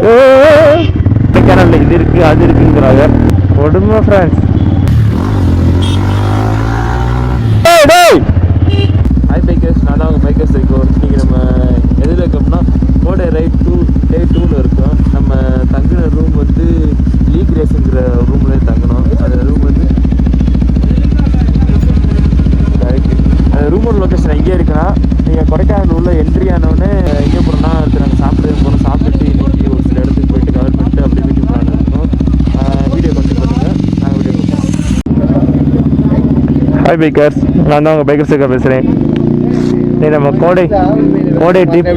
கொடைக்கானல்ல இது இருக்கு அது இருக்குங்கிறாங்க. கொடுமை ஃப்ரெண்ட்ஸ். ஹாய் பைக்கர்ஸ், நான் தான் உங்கள் பைக்கர்ஸ் இருக்கோம். இன்றைக்கி நம்ம எதில் இருக்கோம்னா கோடை ரைட் டே 2ல் இருக்கோம். நம்ம தங்கின ரூம் வந்து லீக் ரேஸுங்கிற ரூம்லேயே தங்கணும். அந்த ரூம் வந்து அந்த ரூமோட லொக்கேஷன் எங்கே இருக்குன்னா, நீங்கள் கொடைக்கானல் உள்ள என்ட்ரி ஆனோடனே எங்கே போகிறோம்னா நாங்கள் சாப்பிட்டுட்டு இன்றைக்கி ஒரு சில இடத்துக்கு போயிட்டு கவர் பண்ணிட்டு அப்படியே வீட்டுக்கு போகலான்னு இருக்கோம். வீடியோ கொஞ்சம் பண்ணுங்கள், நாங்கள் வீடியோ கொடுப்போம். ஹாய் பைக்கர்ஸ், நான் தான் உங்கள் பைக்கர்ஸுக்காக பேசுகிறேன். நம்ம கோடை ட்ரிப்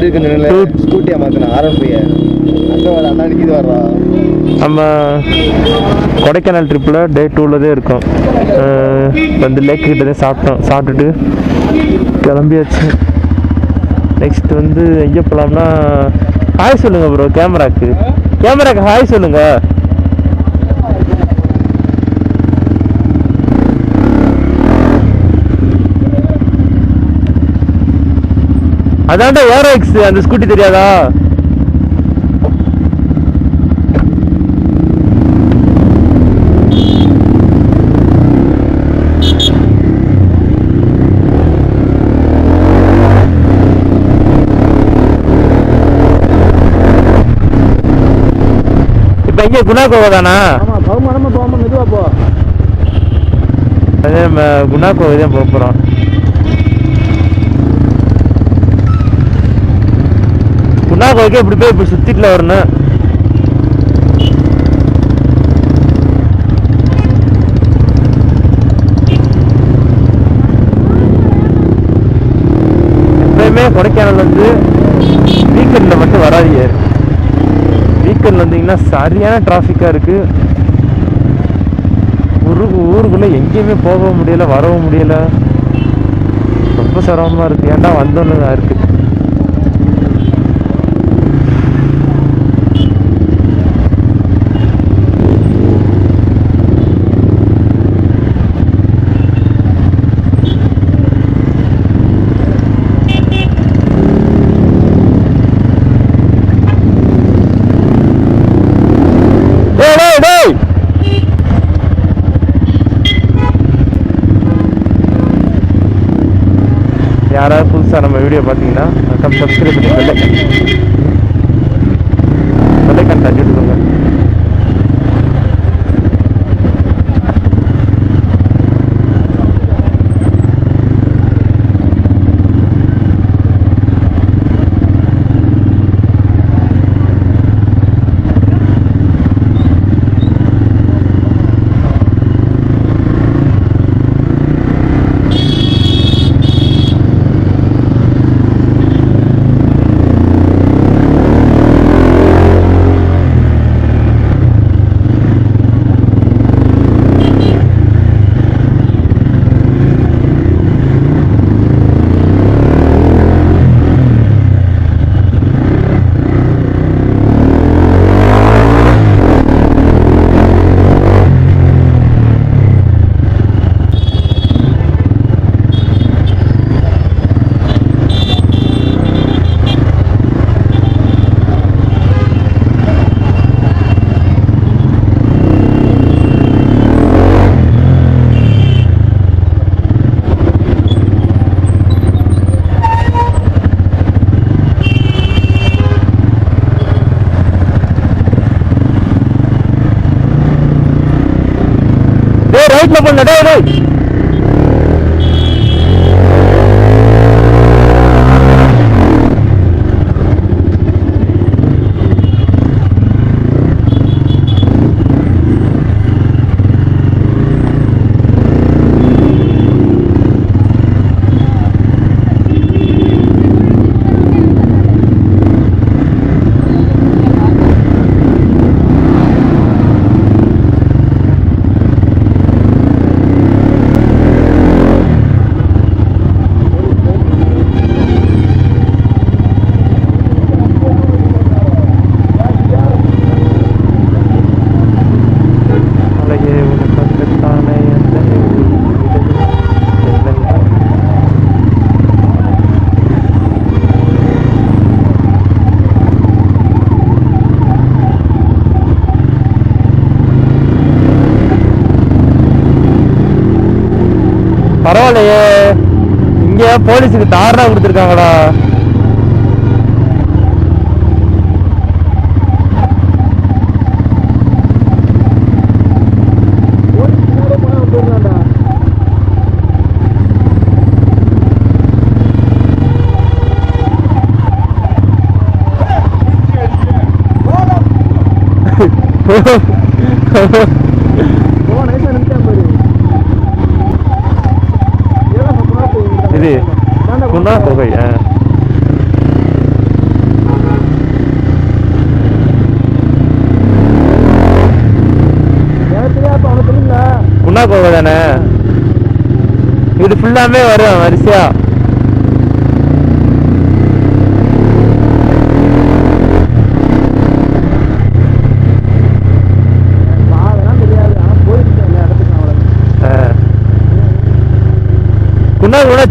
நம்ம கொடைக்கானல் ட்ரிப்பில் டே 2ல் தான் இருக்கோம். வந்து லேக் கிட்ட தான் சாப்பிட்டுட்டு கிளம்பியாச்சு. நெக்ஸ்ட் வந்து எங்கே போகலாம்னா, ஹாய் சொல்லுங்கள் ப்ரோ. கேமராக்கு ஹாய் சொல்லுங்கள். அதான்டா ஏரோ எக்ஸ், அந்த ஸ்கூட்டி தெரியாதா? இப்ப எங்க குணா கோவா தானா? அதே நம்ம குணா கோவை தான் போக போறோம். குணா கோவைக்கு இப்படி போய் இப்படி சுத்திட்டுல வரணும். எப்பயுமே கொடைக்கானல் வந்து வீக்கெண்ட்ல மட்டும் வராதீங்க. வீக்கெண்ட் வந்தீங்கன்னா சரியான டிராஃபிக்காக இருக்குது. ஊருக்குள்ளே எங்கேயுமே போக முடியல, வரவும் முடியல. ரொம்ப சிரமமாக இருக்குது. ஏன்டா வந்தோன்னு தான் இருக்குது. யாராவது புதுசாக நம்ம வீடியோ பார்த்தீங்கன்னா சப்ஸ்கிரைப் பண்ணி பெல்லைக்கான் தட்டி விட்டுக்கோங்க. ரைட்ல போங்க. டேய் பரவாயில்லையே, இங்க போலீஸுக்கு தாரணா கொடுத்துருக்காங்களா? இது குணா தொகை. குணா கோகை தானே இது? ஃபுல்லாமே வரும் வரிசையா.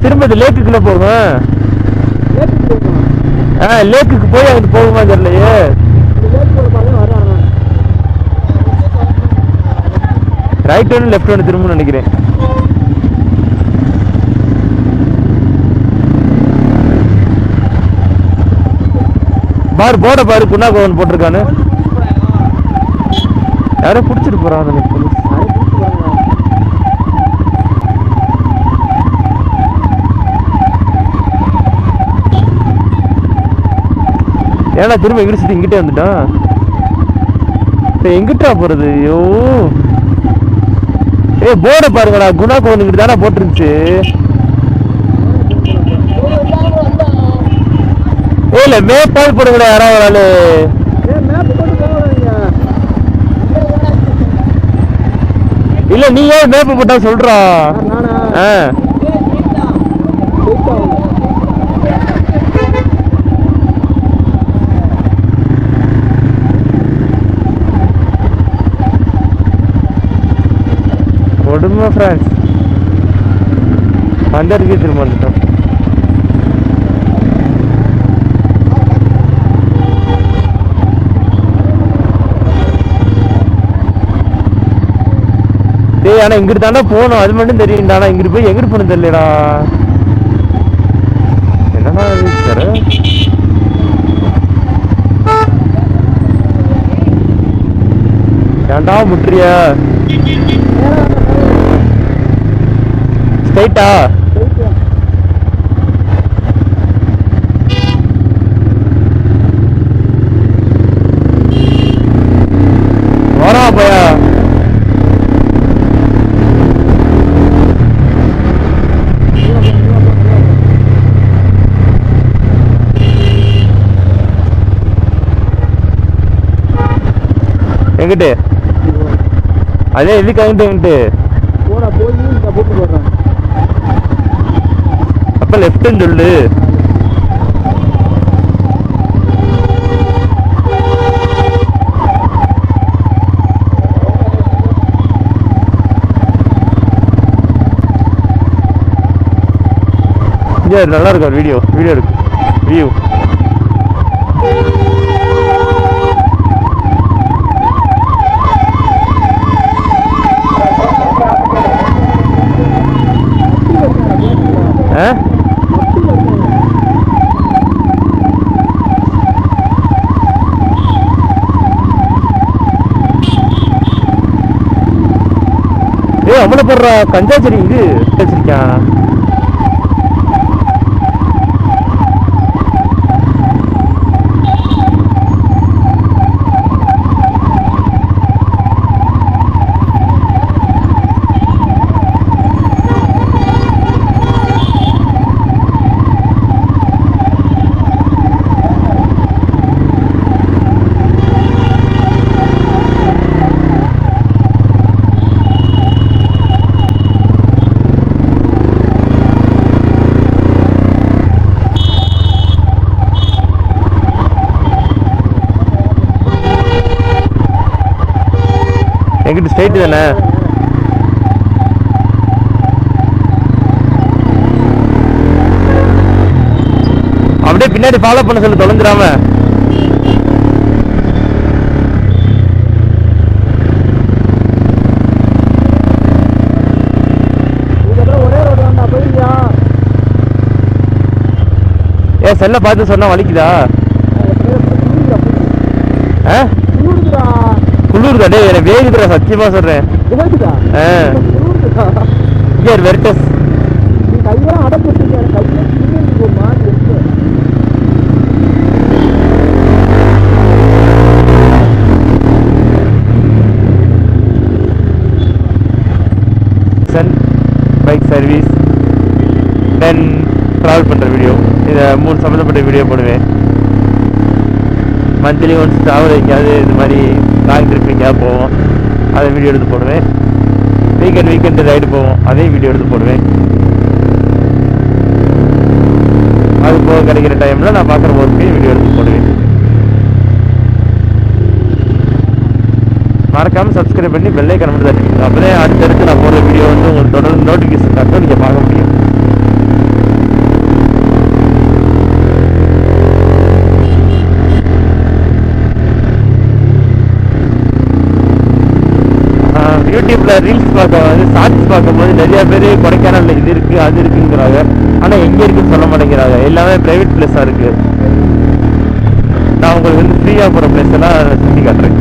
திரும்ப லேக்குக்குள்ள போகும். லேக்குக்கு போய் அங்கிட்டு போகுமா தெரியலையே. ரைட் ஒன்று லெஃப்ட் ஒன்று திரும்ப நினைக்கிறேன். பாரு போட பாரு, குணா கோவன் போட்டிருக்கானு. யாரோ பிடிச்சிட்டு போறான். ஏன்னா திரும்ப எங்கிட்ட சுத்தி இங்கிட்டே வந்துட்டான். எங்கிட்டா போறது? ஐயோ, போர்டை பாருங்கடா, குணா கோவன் இங்கிட்டு தானே போட்டுருந்துச்சு. இல்ல மேப்பால் போடுங்கடா யாராவது. இல்ல நீ ஏன் மேப்பு போட்டா சொல்றா? கொடுமை ஃப்ரெண்ட்ஸ், வந்ததுக்கே திரும்ப வந்துட்டோம். டேய் ஆனா இங்கிட்டு தாண்டா போகணும், அது மட்டும் தெரியும்டா. ஆனா இங்கிட்டு போய் எங்கிட்டு போகணும் தெரியலடா. என்னடா சார், ஏன்டா முட்டுறியா? ஸ்ட்ரைட்டா வரா பையா. எங்கிட்டு அதே எதுக்கு அங்கிட்டு அப்ப லெஃப்ட்னு சொல்லு. நல்லா இருக்கா வீடியோ இருக்கு வியூ. அவ்வளோ போடுற கஞ்சா செடி இது வச்சிருக்கான். எங்கிட்ட ஸ்ட்ரைட் தானே? அப்படியே பின்னாடி ஃபாலோ பண்ண சொல்லி தொலைஞ்சிடாம. ஒரே ரோடு ஏன் செல்ல பார்த்து சொன்னா வலிக்குதா? குளிர்தா? டே எனக்கு வேகுதுடா, சத்தியமா சொல்றேன். வெர்டஸ் கையெல்லாம் அடப்பு ஒரு மாதிரி பைக் சர்வீஸ் தென் ட்ராவல் பண்ணுற வீடியோ, இதை 3 சம்மந்தப்பட்ட வீடியோ போடுவேன். மந்த்லி ஒன்ஸ் ட்ராவல் எங்கேயாவது இது மாதிரி லாங் ட்ரிப் எங்கேயாவது போவோம், அதை வீடியோ எடுத்து போடுவேன். வீக்கெண்டு ரைடு போவோம், அதையும் வீடியோ எடுத்து போடுவேன். அது போக கிடைக்கிற டைமில் நான் பார்க்குற ஒர்க்கையும் வீடியோ எடுத்து போடுவேன். மறக்காமல் சப்ஸ்கிரைப் பண்ணி பெல் ஐகான் மட்டும் தட்டிங்க. அப்போதே அடுத்தடுத்து நான் போடுற வீடியோ வந்து உங்களுக்கு தொடர்ந்து நோட்டிஃபிகேஷன் காட்டும், நீங்கள் பார்க்க முடியும். யூடியூப்ல ரீல்ஸ் ஷார்ட்ஸ் பார்க்கும்போது நிறைய பேர் கொடைக்கானல்ல இது இருக்கு அது இருக்குங்கிறாங்க. ஆனால் எங்கே இருக்குன்னு சொல்ல மாட்டேங்கிறாங்க. எல்லாமே பிரைவேட் பிளேஸாக இருக்கு. நான் உங்களுக்கு வந்து ஃப்ரீயாக போகிற பிளேஸ் எல்லாம் சுற்றி காட்டுறேன்.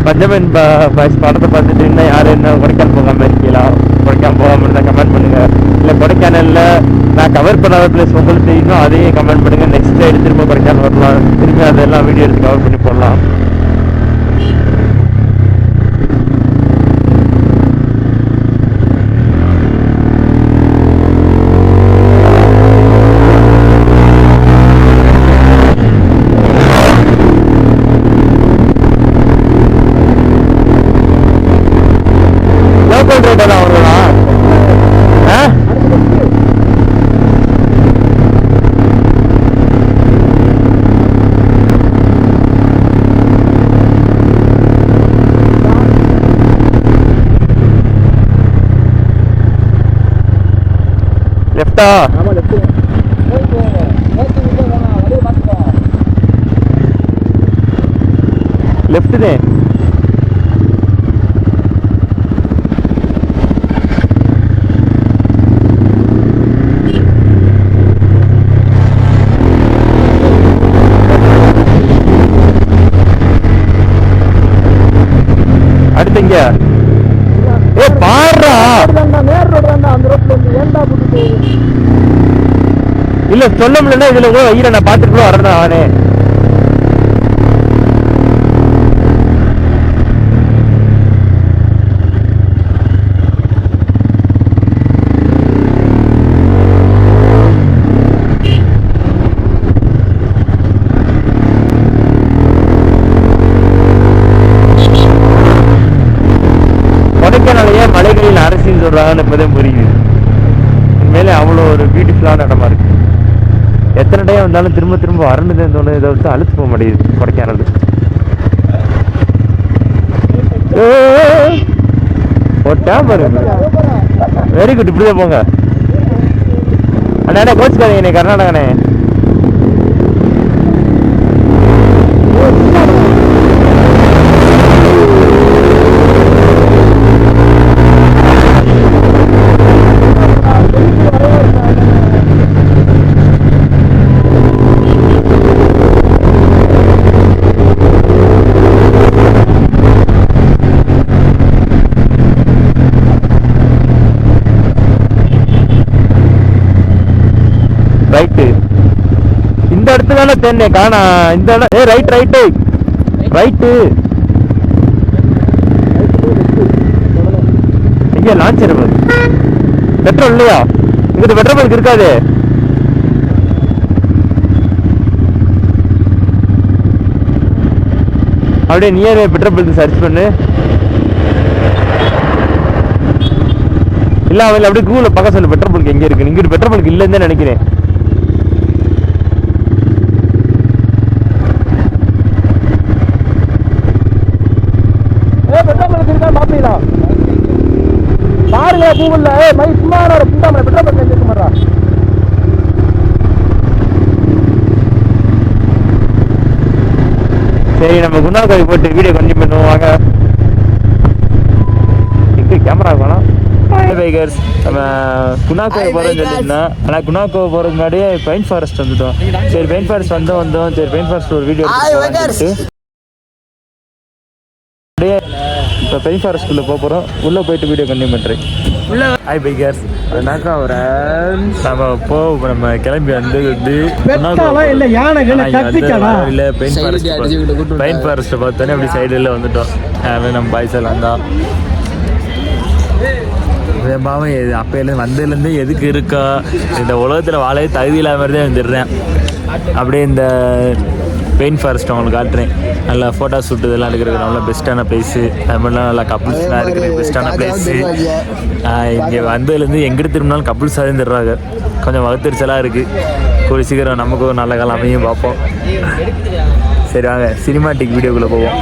பஞ்சமன் பாய்ஸ் படத்தை பார்த்துட்டு இன்னும் யாரும் என்ன கொடைக்கானல் போகாமல் இருக்கீங்களா? கொடைக்கானல் போகாமல் இருந்தால் கமெண்ட் பண்ணுங்கள். இல்லை கொடைக்கானலில் நான் கவர் பண்ணாத பிளேஸ் உங்களுக்கு தெரியும், அதையும் கமெண்ட் பண்ணுங்கள். நெக்ஸ்ட் டைம் திரும்ப கொடைக்கானல் வரலாம், திரும்பி அதெல்லாம் வீடியோ எடுத்து கவர் பண்ணி போடலாம். லெஃப்டா? லெஃப்ட் தான். அடுத்து இங்க பாடுறா இல்ல சொல்ல முடியல. இதுல கூட வையில நான் பாத்துட்டு வரேன். அவனே கொடைக்கானலையே மலைகளில் அரசியல் சொல்றாங்கன்னு இப்பதான் புரியுது. உண்மையிலே அவ்வளோ ஒரு பியூட்டிஃபுல்லான இடமா இருக்கு. எத்தனை டைம் வந்தாலும் திரும்ப திரும்ப வரணுதுன்னு தோணுது. இதை விட்டு அழுத்து போக மாட்டேங்குது கொடைக்கானல். போட்டா பாருங்க. Very good. இப்படிதான் போங்க அண்ணா. கோச்சுக்காதீங்க, கர்நாடகானே. ரைட்டு. இந்த இடத்துல தானே தென்னை காணா. இந்த இடம் ரைட் ரைட்டு ரைட்டு. எங்க லான்ச்சர் பெட்ரோல் இல்லையா? இங்கிட்ட பெட்ரோல் பங்க் இருக்காது. அப்படியே நியர் பெட்ரோல் பங்க் சர்ச் பண்ணு. இல்ல அவன் அப்படியே கூகுள்ல பார்க்க சொல்லு பெட்ரோல் பங்க் எங்க இருக்கு. இங்கிட்டு பெட்ரோல் பங்க் இல்லைன்னு தான் நினைக்கிறேன். பெட்ரோல் பங்க் பாருங்க கூகுள்ல மை சும்மா ஒரு புண்டாமலை பெட்ரோல் பங்க் இருக்கு மாட்டா. சரி நம்ம குணா கோயில் போட்டு வீடியோ கண்டினியூ பண்ணுவோம் வாங்க. எங்கே கேமரா வேணும் பைக்கர்ஸ். நம்ம குணா கோயில் போகிறோம்னு சொல்லியிருந்தேன். ஆனால் குணா கோயில் போகிறதுக்கு முன்னாடியே பைன் ஃபாரஸ்ட் வந்துட்டோம். சரி பைன் ஃபாரஸ்ட் வந்தோம். சரி பைன் ஃபாரஸ்ட் ஒரு வீடியோ எடுத்துட்டு அப்படியே இப்போ பைன் ஃபாரஸ்ட்குள்ளே போகிறோம். உள்ளே போயிட்டு வீடியோ கண்டினியூ பண்ணுறேன். Hi bikers. அதனாக்கா ஒரு நம்ம கிளம்பி வந்து இல்லை பைன் ஃபாரஸ்ட்டை பார்த்தோன்னே அப்படி சைடில் வந்துட்டோம். நம்ம பாய்ஸ் எல்லாம் தான் பாவம் அப்போலேருந்து வந்ததுலேருந்து எதுக்கு இருக்கா இந்த உலகத்தில் வாழவே தகுதி இல்லாத மாதிரி தான் வந்துடுறேன். அப்படியே இந்த பெயின் ஃபாரஸ்ட் அவங்களுக்கு காட்டுறேன். நல்லா ஃபோட்டோ ஷூட் இதெல்லாம் எடுக்கிறதுக்கு நல்லா பெஸ்ட்டான பிளேஸு. அது மாதிரிலாம் நல்லா கப்புள்ஸ்லாம் இருக்கிறது பெஸ்ட்டான பிளேஸு. இங்கே வந்ததுலேருந்து எங்கிட்ட திரும்பினாலும் கப்புள்ஸாக இருந்துடுறாங்க. கொஞ்சம் வகுத்தறிச்சலாக இருக்குது. கூடிய சீக்கிரம் நமக்கும் நல்ல காலம் அமையும் பார்ப்போம். சரி வாங்க சினிமாட்டிக் வீடியோக்குள்ளே போவோம்.